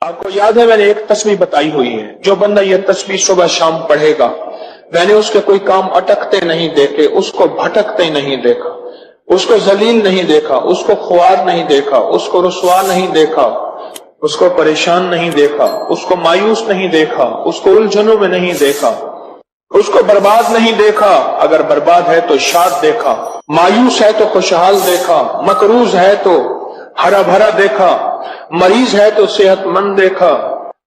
آپ کو یاد ہے میں نے ایک تسبیح بتائی ہوئی ہے، جو بندہ یہ تسبیح صبح شام پڑھے گا، میں نے اس کے کوئی کام اٹکتے نہیں دیکھے، اس کو بھٹکتے نہیں دیکھا، اس کو ذلیل نہیں دیکھا، اس کو خوار نہیں دیکھا، اس کو رسوا نہیں دیکھا، اس کو پریشان نہیں دیکھا، اس کو مایوس نہیں دیکھا، اس کو الجھنوں میں نہیں دیکھا، اس کو برباد نہیں دیکھا، اگر برباد ہے تو شاد دیکھا، مایوس ہے تو خوشحال دیکھا، مقروض ہے تو ہرا بھرا دیکھا، مریض ہے تو صحت مند دیکھا،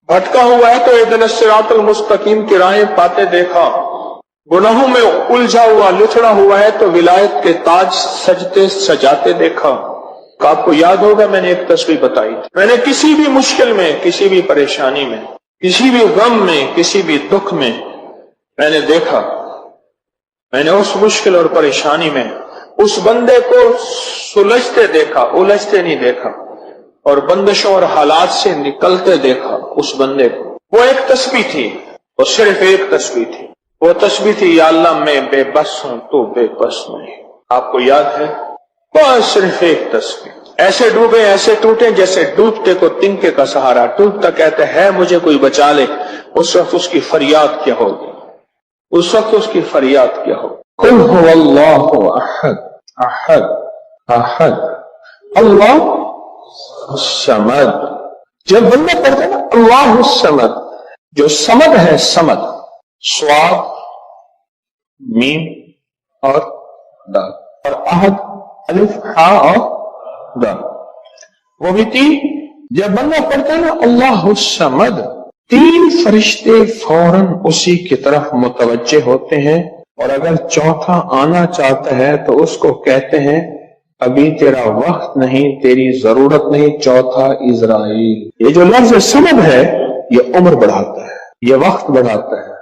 بھٹکا ہوا ہے تو اہدنا الصراط المستقیم کی راہیں پاتے دیکھا، گناہوں میں الجھا ہوا لچڑا ہوا ہے تو ولایت کے تاج سجتے سجاتے دیکھا۔ آپ کو یاد ہوگا میں نے ایک تسبیح بتائی تھی، میں نے کسی بھی مشکل میں، کسی بھی پریشانی میں، کسی بھی غم میں، کسی بھی دکھ میں میں نے دیکھا، میں نے اس مشکل اور پریشانی میں اس بندے کو سلجھتے دیکھا، الجھتے نہیں دیکھا، اور بندشوں اور حالات سے نکلتے دیکھا اس بندے کو۔ وہ ایک تسبیح تھی، وہ صرف ایک تسبیح تھی، وہ تسبیح تھی یا اللہ میں بے بس ہوں تو بے بس نہیں۔ آپ کو یاد ہے؟ بس صرف ایک تسبیح، ایسے ڈوبے ایسے ٹوٹے جیسے ڈوبتے کو تنکے کا سہارا، ڈوبتا کہتے ہے مجھے کوئی بچا لے، اس وقت اس کی فریاد کیا ہوگی، اس وقت اس کی فریاد کیا ہوگی؟ قل هو اللہ احد احد احد اللہ الصمد۔ جب بندہ پڑھتا ہے نا اللہ الصمد، جو صمد ہے، صمد صاد میم اور دال، اور احد الف ہاء اور دال، وہ بھی تین۔ جب بندہ پڑھتا ہے نا اللہ الصمد، تین فرشتے فوراً اسی کی طرف متوجہ ہوتے ہیں، اور اگر چوتھا آنا چاہتا ہے تو اس کو کہتے ہیں ابھی تیرا وقت نہیں، تیری ضرورت نہیں، چوتھا اسرائیل۔ یہ جو لفظ صمد ہے یہ عمر بڑھاتا ہے، یہ وقت بڑھاتا ہے،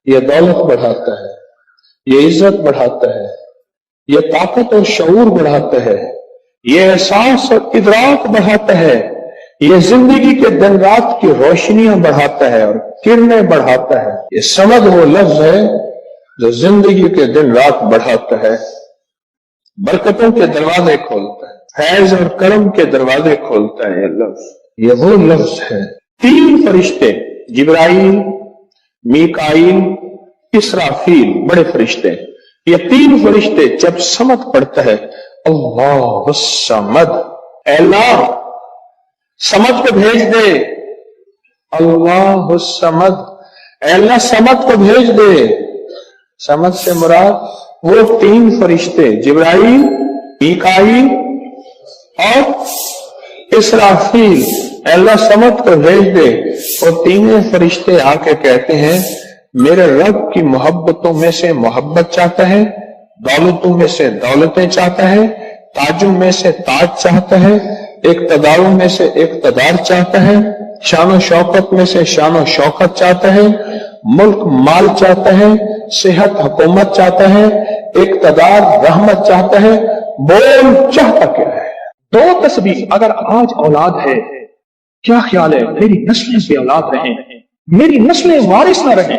یہ دولت بڑھاتا ہے، یہ عزت بڑھاتا ہے، یہ طاقت اور شعور بڑھاتا ہے، یہ احساس اور ادراک بڑھاتا ہے، یہ زندگی کے دن رات کی روشنیاں بڑھاتا ہے اور کرنیں بڑھاتا ہے۔ یہ صمد وہ لفظ ہے جو زندگی کے دن رات بڑھاتا ہے، برکتوں کے دروازے کھولتا ہے، فیض اور کرم کے دروازے کھولتا ہے۔ یہ لفظ، یہ وہ لفظ ہے۔ تین فرشتے، جبرائیل، میکائیل، اسرافیل، بڑے فرشتے، یہ تین فرشتے جب صمد پڑھتا ہے اللہ الصمد، اے اللہ صمد کو بھیج دے، اللہ الصمد، اے اللہ صمد کو بھیج دے۔ صمد سے مراد وہ تین فرشتے جبرائیل، میکائیل اور اسرافیل، اے اللہ صمد کو بھیج دے۔ اور تینوں فرشتے آ کے کہتے ہیں میرے رب کی محبتوں میں سے محبت چاہتا ہے، دولتوں میں سے دولتیں چاہتا ہے، تاجوں میں سے تاج چاہتا ہے، اقتداروں میں سے اقتدار چاہتا ہے، شان و شوکت میں سے شان و شوکت چاہتا ہے، ملک مال چاہتا ہے، صحت حکومت چاہتا ہے، اقتدار رحمت چاہتا ہے۔ بول چاہتا کیا ہے؟ دو تسبیح۔ اگر آج اولاد ہے، کیا خیال ہے میری نسلیں بے اولاد رہیں، میری نسلیں وارث نہ رہیں،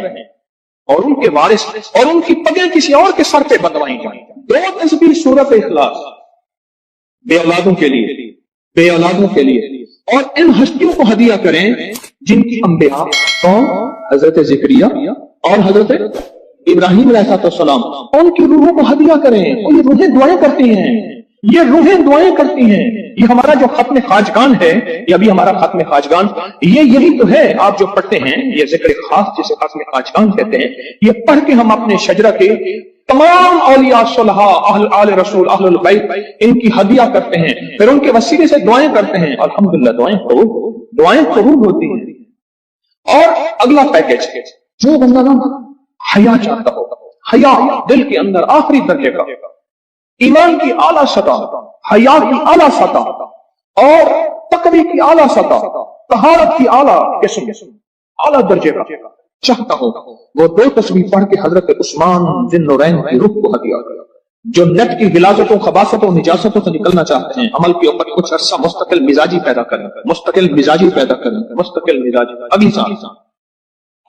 اور ان کے وارث اور ان کی پگیں کسی اور کے سر پہ بندوائی جائیں۔ دو تسبیح سورۃ اخلاص، بے اولادوں کے لیے، بے اولادوں کے لیے، اور ان ہستیوں کو ہدیہ کریں جن کی انبیاء کون؟ حضرت زکریا اور حضرت ابراہیم علیہ السلام، ان کی روحوں کو ہدیہ کریں۔ اور یہ روحیں دعائیں کرتی ہیں، یہ روحیں دعائیں کرتی ہیں۔ یہ ہمارا جو ختم خواجگان ہے، یہ ابھی ہمارا ختم خواجگان، یہ یہی تو ہے آپ جو پڑھتے ہیں، یہ ذکر خاص جسے ختم خواجگان کہتے ہیں۔ یہ پڑھ کے ہم اپنے شجرہ کے تمام اولیاء صلحاء، اہل آل رسول، اہل البیت، ان کی ہدیہ کرتے ہیں، پھر ان کے وسیلے سے دعائیں کرتے ہیں۔ الحمدللہ دعائیں قبول ہوتی ہیں۔ اور اگلا پیکج، جو بندہ نا حیا چاہتا ہو، حیا دل کے اندر آخری درجے کا، ایمان کی اعلیٰ سطح، حیا کی اعلیٰ سطح، اور تقوی کی اعلیٰ سطح، طہارت کی اعلیٰ قسم، اعلیٰ درجے کا چاہتا ہو، وہ دو تسبیح پڑھ کے حضرت عثمان ذی النورین کی روح کو ہدیہ کرے۔ جو نیٹ کی غلاظتوں، خباثتوں، نجاستوں سے نکلنا چاہتے ہیں، عمل کے اوپر کچھ عرصہ مستقل مزاجی پیدا کریں، مستقل مزاجی پیدا کریں، مستقل مزاجی۔ اگلی سال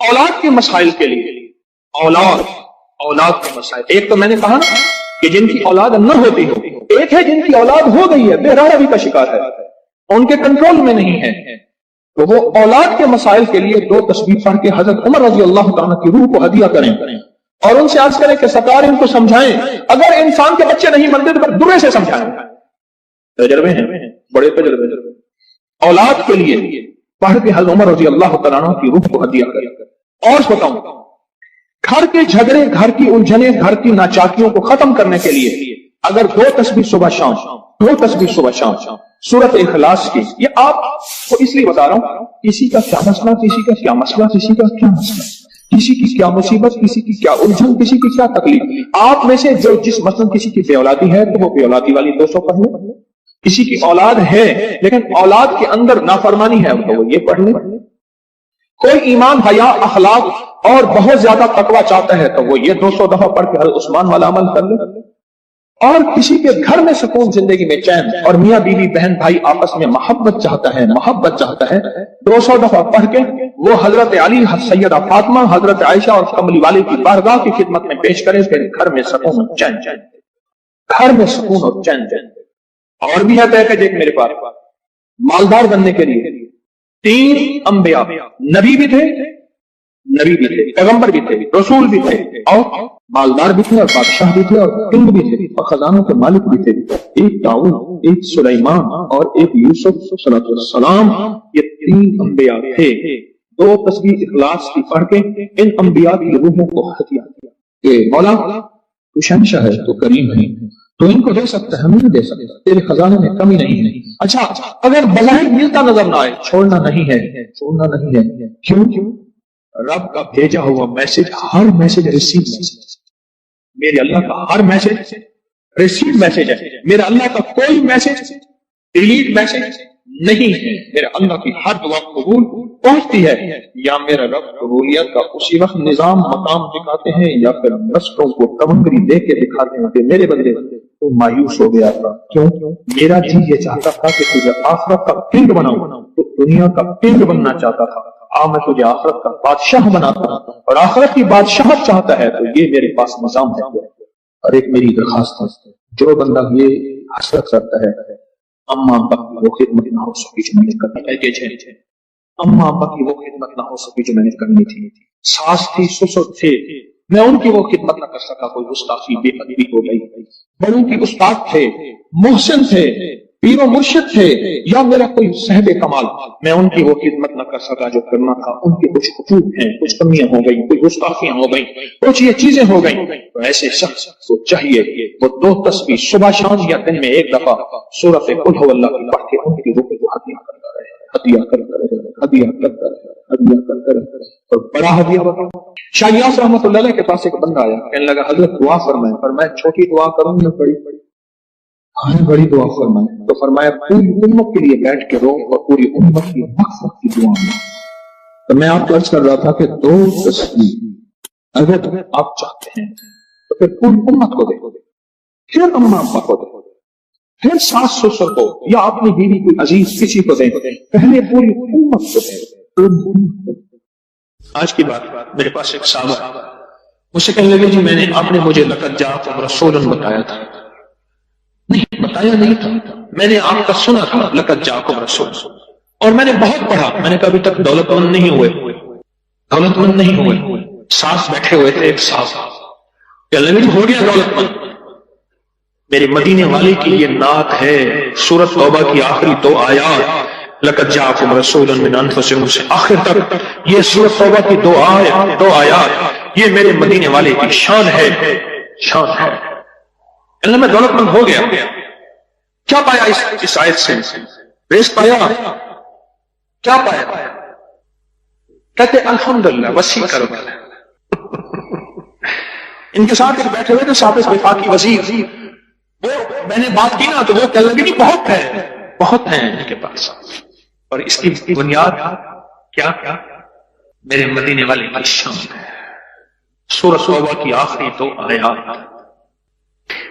اولاد کے مسائل کے لیے، اولاد کے مسائل، ایک تو میں نے کہا نا کہ جن کی اولاد نہ ہوتی ہو، ایک ہے جن کی اولاد ہو گئی ہے، بے راہی کا شکار ہے، ان کے کنٹرول میں نہیں ہے، تو وہ اولاد کے مسائل کے لیے 2 تسبیح پڑھ کے حضرت عمر رضی اللہ تعالیٰ کی روح کو ہدیہ کریں اور ان سے عرض کریں کہ سرکار ان کو سمجھائیں، اگر انسان کے بچے نہیں مانتے تو پھر درے سے سمجھائیں۔ تجربے ہیں، بڑے تجربے۔ اولاد کے لیے پڑھ کے حضرت عمر رضی اللہ تعالیٰ کی روح کو ہدیہ کریں۔ اور بتاؤں، گھر کے جھگڑے، گھر کی الجھنیں، گھر کی ناچاکیوں کو ختم کرنے کے لیے اگر 2 تسبیح صبح شام، 2 تسبیح صبح شام سورۃ اخلاص کی، یہ آپ کو اس لیے بتا رہا ہوں، کسی کا کیا مسئلہ، کسی کا کیا مسئلہ، کسی کا کیا مسئلہ، کسی کی کیا مصیبت، کسی کی کیا الجھن، کسی کی کیا تکلیف، آپ میں سے جو جس مثلا کسی کی بے اولادی ہے تو وہ بے اولادی والی 200 پڑھ لیں، کسی کی اولاد ہے لیکن اولاد کے اندر نافرمانی ہے تو وہ یہ پڑھ لیں، کوئی ایمان، حیا، اخلاق اور بہت زیادہ تقوی چاہتا ہے تو وہ یہ 200 دفعہ پڑھ کے حضرت عثمان والا عمل کر لے، اور کسی کے گھر میں سکون، زندگی میں چین، اور میاں بیوی بہن بھائی آپس میں محبت چاہتا ہے، محبت چاہتا ہے، 200 دفعہ پڑھ کے وہ حضرت علی، سیدہ فاطمہ، حضرت عائشہ اور کملی والے کی بارگاہ کی خدمت میں پیش کرے، پھر گھر میں سکون اور چین، گھر میں سکون اور چین۔ اور بھی ہے کہ دیکھ میرے پاس مالدار بننے کے لیے 3 انبیاء، نبی بھی تھے، پیغمبر بھی تھے، رسول بھی تھے، اور مالدار بھی تھے، اور بادشاہ بھی تھے، اور کنگ بھی تھے، اور خزانوں کے مالک بھی تھے، ایک داؤد، ایک سلیمان اور ایک یوسف صلی اللہ علیہ وسلم، یہ 3 انبیاء تھے۔ 2 تسبیح اخلاص کی پڑھ کے ان انبیاء کی روحوں کو ہدیہ کیا کہ مولا تو شہنشاہ ہے، تو کریم ہے، تو ان کو دے سکتا ہے، ہم نہیں دے سکتا، تیرے خزانے میں کمی نہیں ہے۔ اچھا اگر بظاہر ملتا نظر نہ آئے، چھوڑنا نہیں ہے، کیوں؟ رب کا بھیجا ہوا میسج، ہر میسج ریسیو میسج، میرے اللہ کا ہر میسج ریسیو میسج ہے، میرا اللہ کا کوئی میسج ڈیلیٹ میسج نہیں ہے، میرے اللہ کی ہر دعا قبول پہنچتی ہے، یا میرا رب قبولیت کا اسی وقت نظام مقام دکھاتے ہیں یا پھر رستوں کو تمنگری دے کے دکھاتے ہیں کہ میرے بندے تو مایوس ہو گیا تھا، کیوں؟ میرا جی یہ چاہتا تھا کہ تجھے آخرت کا کنگ بناؤں، تو دنیا کا کنگ بننا چاہتا تھا، میں تجھے آخرت کا بادشاہ بناتا ہوں، اور آخرت کی بادشاہت چاہتا ہے تو یہ میرے پاس نظام ہے۔ اور ایک میری درخواست ہے، جو بندہ یہ حسرت کرتا ہے اما ابا کی وہ خدمت نہ ہو سکی جو میں نے کرنی تھی، اما ابا کی وہ خدمت نہ ہو سکی جو میں نے کرنی تھی، ساس تھی، سسر تھے، میں ان کی وہ خدمت نہ کر سکا، کوئی گستاخی، بے ادبی ہو گئی، بڑوں کی استاد تھے، محسن تھے، پیر و مرشد تھے، یا میرا کوئی صاحب کمال، میں ان کی وہ خدمت نہ کر سکا جو کرنا تھا، ان کے کچھ حقوق ہیں، کچھ کمیاں ہو گئی، کچھ گستاخیاں ہو گئی، کچھ یہ چیزیں ہو گئی، تو ایسے شخص کو چاہیے وہ 2 تسبیح صبح شام یا دن میں 1 دفعہ سورۃ قل هو اللہ کی پڑھ کے ان کی روح کو ہدیہ کرتا رہے، ہدیہ کرتا رہے، اور بڑا ہدیہ بتاؤ۔ شاہ یاس رحمۃ اللہ علیہ کے پاس ایک بندہ آیا، کہنے لگا حضرت دعا فرمائیں، پر میں چھوٹی دعا کروں یا بڑی دعا فرمائیں؟ تو فرمایا پوری امت کے لیے بیٹھ کے رو اور پوری امت کی مغفرت کی دعا میں۔ تو میں آپ کو عرض کر رہا تھا کہ 2 تسبیح اگر آپ چاہتے ہیں تو پھر پوری امت کو دے، پھر اما ابا کو دے، پھر ساس سسر کو، یا اپنی بیوی کوئی عزیز کسی کو دے، پہلے پوری امت کو دے۔ آج کی بات، میرے پاس ایک صحابہ مجھ سے کہنے لگے جی آپ نے مجھے لقد جاءکم رسول بتایا تھا، نہیں بتایا نہیں تھا، میں نے آپ کا سنا تھا لقد جاءکم رسول، اور میں نے بہت پڑھا، میں نے کہا ابھی تک دولت مند نہیں ہوئے، ساس بیٹھے ہوئے تھے، ایک ساس ہو گیا دولت مند۔ میرے مدینے والے کی یہ نعت ہے، سورۃ توبہ کی آخری 2 آیات، لقد جاءکم رسول من انفسکم سے آخر تک، یہ سورۃ توبہ کی 2 آیات، یہ میرے مدینے والے کی شان ہے۔ اللہ میں دولت مند ہو گیا، کیا پایا اس آیت سے؟ رزق پایا، کیا پایا؟ کہتے الحمدللہ وسیع کرو۔ ان کے ساتھ بیٹھے ہوئے تھے سابق وفاقی وزیر، وہ میں نے بات کی نا تو وہ کہنے لگے بہت ہیں ان کے پاس، اور اس کی بنیاد کیا؟ میرے مدینے والے کی شان ہے۔ سورۃ توبہ کی آخری 2 آیات۔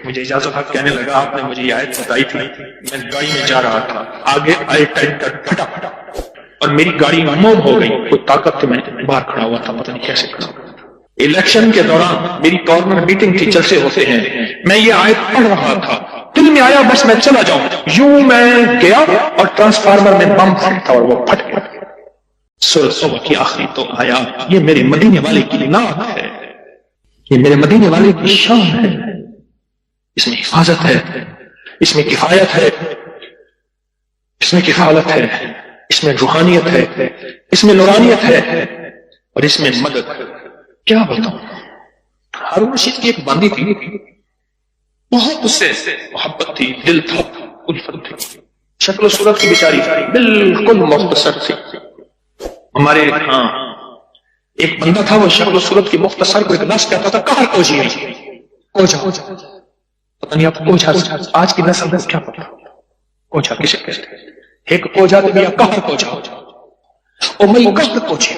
مجھے اجازت حق کہنے لگا آپ نے مجھے یہ آیت بتائی تھی، میں گاڑی میں جا رہا تھا، آگے آئے ٹینکر پھٹا اور میری گاڑی موم ہو گئی، کوئی طاقت تھی، میں باہر کھڑا ہوا تھا، پتہ نہیں کیسے کھڑا ہوا۔ الیکشن کے دوران میری کارنر میٹنگ تھی، جلسے ہوتے ہیں، میں یہ آیت پڑھ رہا تھا، دل میں آیا بس میں چلا جاؤں، یوں میں گیا اور ٹرانسفارمر میں بم تھا اور وہ پھٹ گیا۔ سورۃ توبہ کی آخری تو آیات، یہ میرے مدینے والے کی نعت ہے، یہ میرے مدینے والے کی شان ہے، اس میں حفاظت ہے، اس میں کفایت ہے، اس میں کفالت ہے، اس میں روحانیت ہے، اس میں نورانیت ہے، اور اس میں مدد ہے۔ کیا بتاؤں، ہارون رشید کی ایک باندی تھی، بہت اس سے محبت تھی، دل تھا، الفت تھی، شکل و صورت کی بیچاری بالکل مختصر تھی۔ ہمارے ہاں ایک بندہ تھا، وہ شکل و صورت کی مختصر کو ایک لفظ کہتا تھا، کہر کوجی، کوجا، پتہ نہیں آپ کوجا آج کی نسل کو کیا پتا کوجا کسے کہتے ہیں؟ ایک کوجا تو بیا کہر کوجا، او مئی کہر کوجی،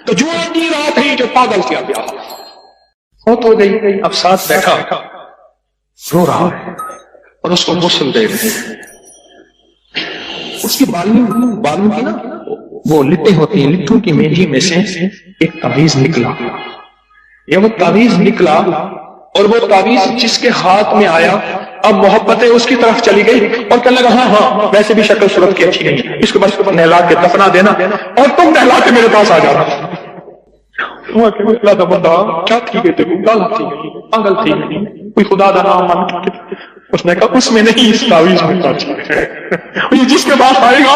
تو جو آدھی رات ہے جو پاگل کیا گیا، فوت ہو گئی، اب ساتھ بیٹھا رو رہا ہے اور اس کو غسل دے رہے ہیں، اس کی بالوں کی نا وہ لٹیں ہوتی ہیں، لٹوں کی میجی میں سے ایک تعویذ نکلا، یا وہ تعویذ نکلا اور وہ تعویذ جس کے ہاتھ میں آیا، اب محبتیں اس کی طرف چلی گئی اور کہنے لگا ہاں ویسے بھی شکل صورت کی اچھی نہیں ہے، اس کو بس نہلا کے دفنا دینا اور تم نہلا کے میرے پاس آ جانا۔ بندہ کیا تھی گئی، گالا تھی گئی، پاگل تھی گئی، کوئی خدا دا نام مان کے، اس نے کہا اس میں نہیں، اس تعویذ میں یہ جس کے پاس آئے گا۔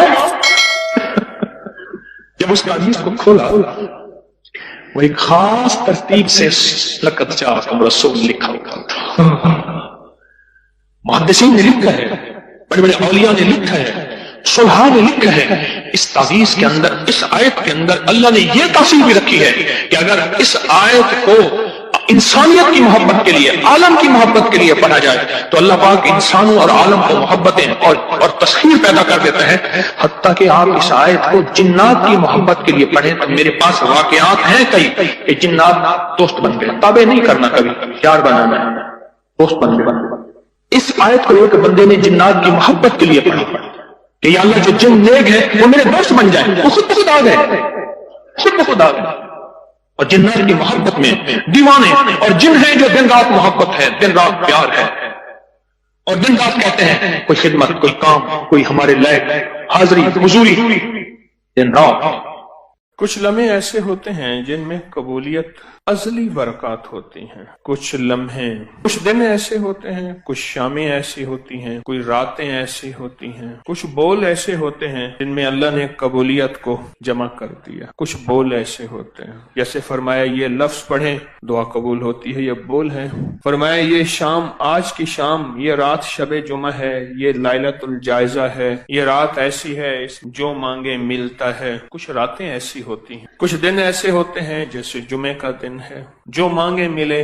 جب اس تعویذ کو کھولا، وہ ایک خاص ترتیب سے لقد جاءکم رسول لکھا ہوا تھا۔ محدثین نے لکھا ہے، بڑے بڑے اولیاء نے لکھا ہے، صلحاء نے لکھا ہے، اس تعویذ کے اندر، اس آیت کے اندر اللہ نے یہ تاثیر بھی رکھی ہے کہ اگر اس آیت کو انسانیت کی محبت کے لیے، عالم کی محبت کے لیے پڑھا جائے تو اللہ پاک انسانوں اور عالم کو محبتیں اور تسخیر پیدا کر دیتا ہے، حتیٰ کہ آپ اس آیت کو جنات کی محبت کے لیے پڑھیں تو میرے پاس واقعات ہیں کئی کہ جنات دوست بن گئے، تابع نہیں کرنا، کبھی پیار بنانا ہے، دوست بن گئے۔ اس آیت کو ایک بندے نے جنات کی محبت کے لیے پڑھا کہ یا اللہ جو جن نیک ہے وہ میرے دوست بن جائیں، وہ خود بخود آ گئے، خود بخود آ گئے، اور جنات کی محبت میں دیوانے، اور جن ہیں جو دن رات محبت ہے، دن رات پیار ہے، اور دن رات کہتے ہیں کوئی خدمت، کوئی کام، کوئی ہمارے لائق حاضری حضوری، دن رات۔ کچھ لمحے ایسے ہوتے ہیں جن میں قبولیت ازلی برکات ہوتی ہیں، کچھ لمحے، کچھ دن ایسے ہوتے ہیں، کچھ شامیں ایسی ہوتی ہیں، کوئی راتیں ایسی ہوتی ہیں، کچھ بول ایسے ہوتے ہیں جن میں اللہ نے قبولیت کو جمع کر دیا، کچھ بول ایسے ہوتے ہیں جیسے فرمایا یہ لفظ پڑھیں دعا قبول ہوتی ہے، یہ بول ہے، فرمایا یہ شام، آج کی شام، یہ رات شب جمعہ ہے، یہ لیلۃ الجائزہ ہے، یہ رات ایسی ہے جو مانگے ملتا ہے، کچھ راتیں ایسی ہوتی ہیں، کچھ دن ایسے ہوتے ہیں جیسے جمعے کا دن ہے، جو مانگے ملے،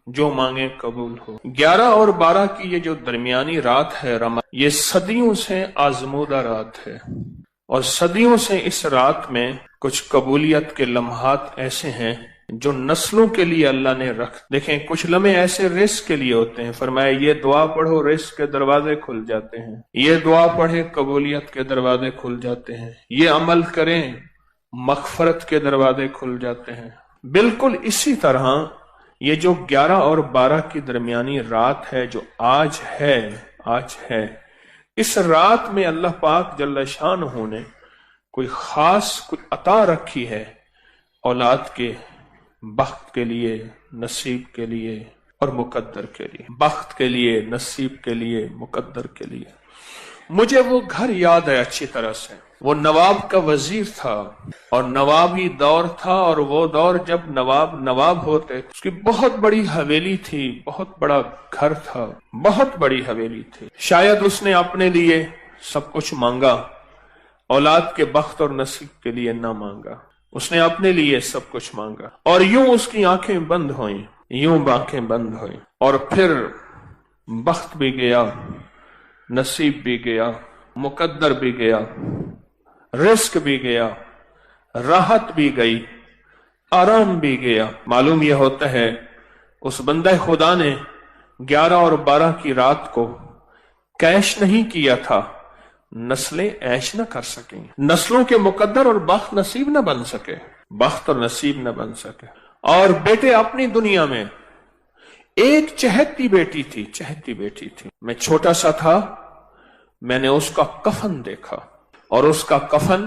جو مانگے قبول ہو۔ 11 اور 12 کی یہ جو درمیانی رات ہے رمضان، یہ صدیوں سے آزمودہ رات ہے، اور صدیوں سے اس رات میں کچھ قبولیت کے لمحات ایسے ہیں جو نسلوں کے لیے اللہ نے رکھ، دیکھیں کچھ لمحے ایسے رزق کے لیے ہوتے ہیں، فرمایا یہ دعا پڑھو رزق کے دروازے کھل جاتے ہیں، یہ دعا پڑھیں قبولیت کے دروازے کھل جاتے ہیں، یہ عمل کریں مغفرت کے دروازے کھل جاتے ہیں۔ بالکل اسی طرح یہ جو 11 اور 12 کی درمیانی رات ہے جو آج ہے، اس رات میں اللہ پاک جل شانہ نے کوئی خاص کوئی عطا رکھی ہے اولاد کے، بخت کے لیے، نصیب کے لیے اور مقدر کے لیے، بخت کے لیے، نصیب کے لیے، مقدر کے لیے۔ مجھے وہ گھر یاد ہے اچھی طرح سے، وہ نواب کا وزیر تھا اور نوابی دور تھا، اور وہ دور جب نواب ہوتے، اس کی بہت بڑی حویلی تھی، بہت بڑا گھر تھا، بہت بڑی حویلی تھی۔ شاید اس نے اپنے لیے سب کچھ مانگا، اولاد کے بخت اور نصیب کے لیے نہ مانگا، اس نے اپنے لیے سب کچھ مانگا، اور یوں اس کی آنکھیں بند ہوئیں، یوں آنکھیں بند ہوئیں، اور پھر بخت بھی گیا، نصیب بھی گیا، مقدر بھی گیا، رزق بھی گیا، راحت بھی گئی، آرام بھی گیا۔ معلوم یہ ہوتا ہے اس بندہ خدا نے 11 اور 12 کی رات کو کیش نہیں کیا تھا، نسلیں ایش نہ کر سکیں، نسلوں کے مقدر اور بخت نصیب نہ بن سکے، بخت اور نصیب نہ بن سکے۔ اور بیٹے اپنی دنیا میں ایک چہتی بیٹی تھی، میں چھوٹا سا تھا، میں نے اس کا کفن دیکھا، اور اس کا کفن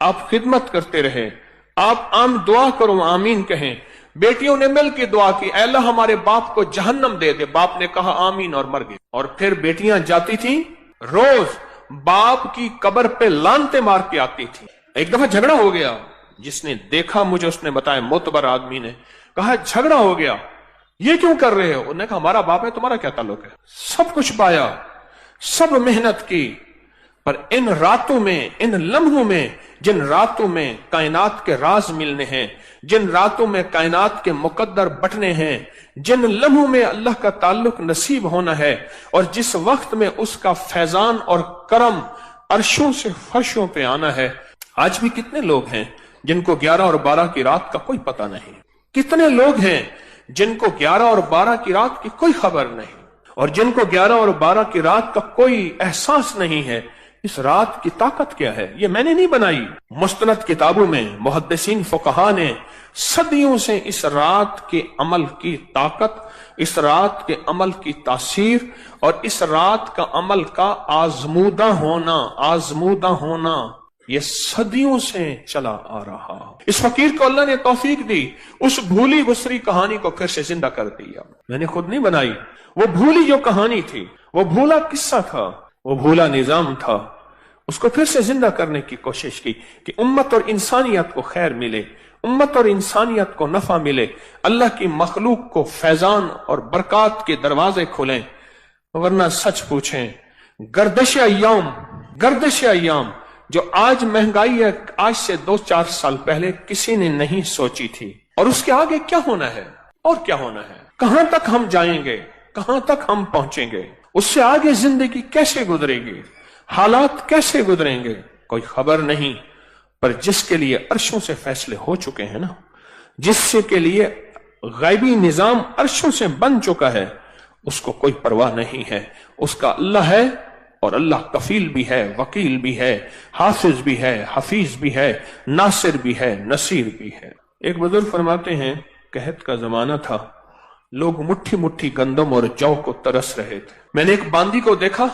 آپ خدمت کرتے رہے، آپ عام دعا کرو، آمین کہیں۔ بیٹیوں نے مل کے دعا کی، اے اللہ ہمارے باپ کو جہنم دے دے، باپ نے کہا آمین اور مر گئے۔ اور پھر بیٹیاں جاتی تھیں روز باپ کی قبر پہ لانتے مار کے آتی تھی۔ ایک دفعہ جھگڑا ہو گیا، جس نے دیکھا مجھے اس نے بتایا، معتبر آدمی نے کہا جھگڑا ہو گیا، یہ کیوں کر رہے ہو؟ انہوں نے کہا ہمارا باپ ہے، تمہارا کیا تعلق ہے؟ سب کچھ پایا، سب محنت کی، پر ان راتوں میں، ان لمحوں میں، جن راتوں میں کائنات کے راز ملنے ہیں، جن راتوں میں کائنات کے مقدر بٹنے ہیں، جن لمحوں میں اللہ کا تعلق نصیب ہونا ہے، اور جس وقت میں اس کا فیضان اور کرم عرشوں سے فرشوں پہ آنا ہے، آج بھی کتنے لوگ ہیں جن کو 11 اور 12 کی رات کا کوئی پتہ نہیں؟ کتنے لوگ ہیں جن کو 11 اور 12 کی رات کی کوئی خبر نہیں، اور جن کو 11 اور 12 کی رات کا کوئی احساس نہیں ہے؟ اس رات کی طاقت کیا ہے؟ یہ میں نے نہیں بنائی، مستند کتابوں میں محدثین فقہا نے صدیوں سے اس رات کے عمل کی طاقت، اس رات کے عمل کی تاثیر، اور اس رات کا عمل کا آزمودہ ہونا یہ صدیوں سے چلا آ رہا۔ اس فقیر کو اللہ نے توفیق دی، اس بھولی بسری کہانی کو پھر سے زندہ کر دیا۔ میں نے خود نہیں بنائی، وہ بھولی جو کہانی تھی، وہ بھولا قصہ تھا، وہ بھولا نظام تھا، اس کو پھر سے زندہ کرنے کی کوشش کی کہ امت اور انسانیت کو خیر ملے، امت اور انسانیت کو نفع ملے، اللہ کی مخلوق کو فیضان اور برکات کے دروازے کھلیں۔ ورنہ سچ پوچھیں، گردش ایام جو آج مہنگائی ہے، آج سے 2-4 سال پہلے کسی نے نہیں سوچی تھی، اور اس کے آگے کیا ہونا ہے اور کیا ہونا ہے، کہاں تک ہم جائیں گے، کہاں تک ہم پہنچیں گے، اس سے آگے زندگی کیسے گزرے گی، حالات کیسے گزریں گے، کوئی خبر نہیں۔ پر جس کے لیے عرشوں سے فیصلے ہو چکے ہیں نا، جس سے کے لیے غیبی نظام عرشوں سے بن چکا ہے، اس کو کوئی پرواہ نہیں ہے، اس کا اللہ ہے، اور اللہ کفیل بھی ہے، وکیل بھی ہے، حافظ بھی ہے، حفیظ بھی ہے، ناصر بھی ہے، نصیر بھی ہے۔ ایک بزرگ فرماتے ہیں، قحط کا زمانہ تھا، لوگ مٹھی مٹھی گندم اور جو کو ترس رہے تھے۔ میں نے ایک باندی کو دیکھا،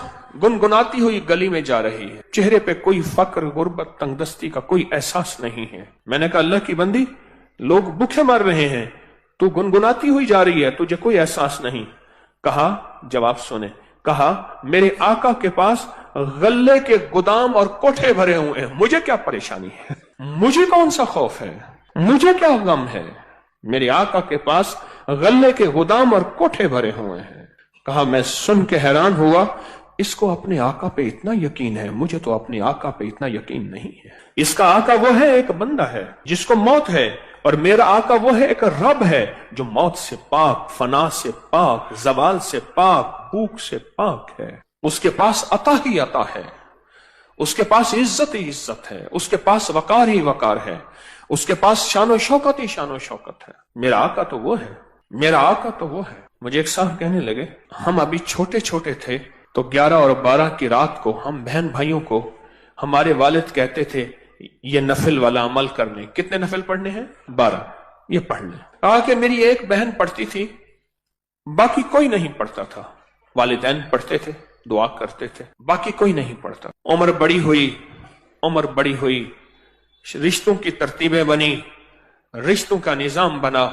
گنگناتی ہوئی گلی میں جا رہی ہے، چہرے پہ کوئی فقر، غربت، تنگ دستی کا کوئی احساس نہیں ہے۔ میں نے کہا اللہ کی بندی، لوگ بھوکے مر رہے ہیں، تو گنگناتی ہوئی جا رہی ہے، تجھے کوئی احساس نہیں؟ کہا، جواب سنے، کہا میرے آقا کے پاس غلے کے گودام اور کوٹھے بھرے ہوئے ہیں، مجھے کیا پریشانی ہے، مجھے کون سا خوف ہے، مجھے کیا غم ہے، میرے آقا کے پاس غلے کے گودام اور کوٹھے بھرے ہوئے ہیں۔ کہا میں سن کے حیران ہوا، اس کو اپنے آقا پہ اتنا یقین ہے، مجھے تو اپنے آقا پہ اتنا یقین نہیں ہے۔ اس کا آقا وہ ہے، ایک بندہ ہے جس کو موت ہے، اور میرا آقا وہ ہے، ایک رب ہے جو موت سے پاک، فنا سے پاک، زوال سے پاک، بھوک سے پاک ہے۔ اس کے پاس عطا ہی عطا ہے، اس کے پاس عزت ہی عزت ہے، اس کے پاس وقار ہی وقار ہے، اس کے پاس شان و شوکت ہی شان و شوکت ہے۔ میرا آقا تو وہ ہے، میرا آقا تو وہ ہے۔ مجھے ایک صاحب کہنے لگے، ہم ابھی چھوٹے چھوٹے تھے تو 11 اور 12 کی رات کو ہم بہن بھائیوں کو ہمارے والد کہتے تھے یہ نفل والا عمل کرنے۔ کتنے نفل پڑھنے ہیں؟ 12، یہ پڑھ لیں۔ کہا کہ میری ایک بہن پڑھتی تھی، باقی کوئی نہیں پڑھتا تھا، والدین پڑھتے تھے، دعا کرتے تھے، باقی کوئی نہیں پڑھتا۔ عمر بڑی ہوئی، رشتوں کی ترتیبیں بنی، رشتوں کا نظام بنا،